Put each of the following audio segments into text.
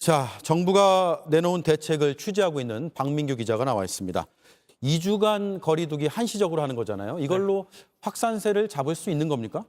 자, 정부가 내놓은 대책을 취재하고 있는 박민규 기자가 나와 있습니다. 2주간 거리두기 한시적으로 하는 거잖아요. 이걸로 확산세를 잡을 수 있는 겁니까?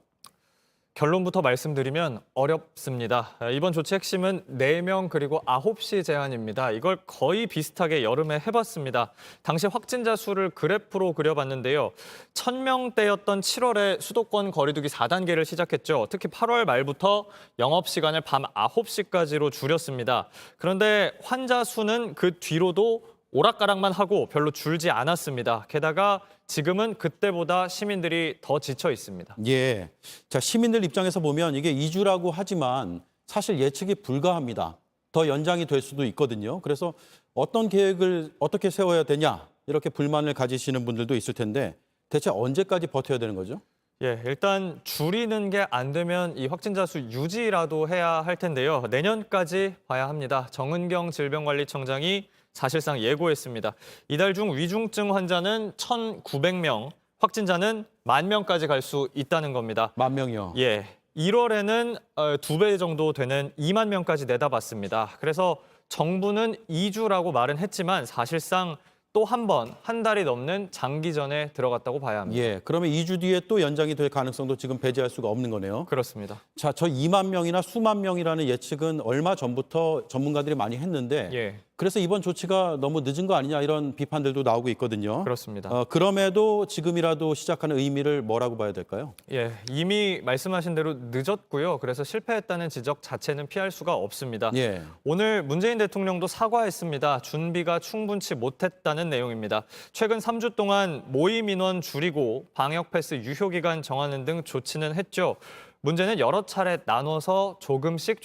결론부터 말씀드리면 어렵습니다. 이번 조치 핵심은 4명 그리고 9시 제한입니다. 이걸 거의 비슷하게 여름에 해봤습니다. 당시 확진자 수를 그래프로 그려봤는데요. 1000명대였던 7월에 수도권 거리두기 4단계를 시작했죠. 특히 8월 말부터 영업시간을 밤 9시까지로 줄였습니다. 그런데 환자 수는 그 뒤로도 오락가락만 하고 별로 줄지 않았습니다. 게다가 지금은 그때보다 시민들이 더 지쳐 있습니다. 예. 자, 시민들 입장에서 보면 이게 2주라고 하지만 사실 예측이 불가합니다. 더 연장이 될 수도 있거든요. 그래서 어떤 계획을 어떻게 세워야 되냐 이렇게 불만을 가지시는 분들도 있을 텐데 대체 언제까지 버텨야 되는 거죠? 예, 일단 줄이는 게 안 되면 이 확진자 수 유지라도 해야 할 텐데요. 내년까지 봐야 합니다. 정은경 질병관리청장이 사실상 예고했습니다. 이달 중 위중증 환자는 1,900명, 확진자는 10,000명까지 갈 수 있다는 겁니다. 10,000명이요. 예, 1월에는 2배 정도 되는 2만 명까지 내다봤습니다. 그래서 정부는 2주라고 말은 했지만 사실상 또 한 번, 한 달이 넘는 장기전에 들어갔다고 봐야 합니다. 예. 그러면 2주 뒤에 또 연장이 될 가능성도 지금 배제할 수가 없는 거네요. 그렇습니다. 자, 저 2만 명이나 수만 명이라는 예측은 얼마 전부터 전문가들이 많이 했는데 예, 그래서 이번 조치가 너무 늦은 거 아니냐 이런 비판들도 나오고 있거든요. 그렇습니다. 그럼에도 지금이라도 시작하는 의미를 뭐라고 봐야 될까요? 예, 이미 말씀하신 대로 늦었고요. 그래서 실패했다는 지적 자체는 피할 수가 없습니다. 예. 오늘 문재인 대통령도 사과했습니다. 준비가 충분치 못했다는 내용입니다. 최근 3주 동안 모임 인원 줄이고 방역 패스 유효 기간 정하는 등 조치는 했죠. 문제는 여러 차례 나눠서 조금씩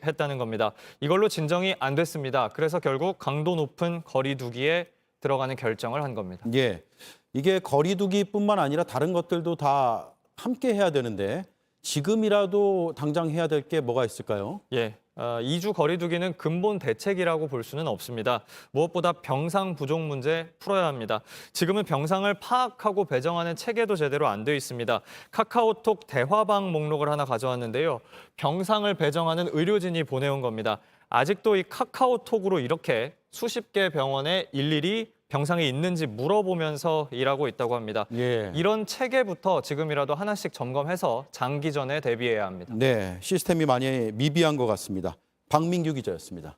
했다는 겁니다. 이걸로 진정이 안 됐습니다. 그래서 결국 강도 높은 거리두기에 들어가는 결정을 한 겁니다. 예. 이게 거리두기뿐만 아니라 다른 것들도 다 함께 해야 되는데 지금이라도 당장 해야 될 게 뭐가 있을까요? 예, 2주 거리두기는 근본 대책이라고 볼 수는 없습니다. 무엇보다 병상 부족 문제 풀어야 합니다. 지금은 병상을 파악하고 배정하는 체계도 제대로 안 돼 있습니다. 카카오톡 대화방 목록을 하나 가져왔는데요. 병상을 배정하는 의료진이 보내온 겁니다. 아직도 이 카카오톡으로 이렇게 수십 개 병원에 일일이 병상이 있는지 물어보면서 일하고 있다고 합니다. 예. 이런 체계부터 지금이라도 하나씩 점검해서 장기전에 대비해야 합니다. 네, 시스템이 많이 미비한 것 같습니다. 박민규 기자였습니다.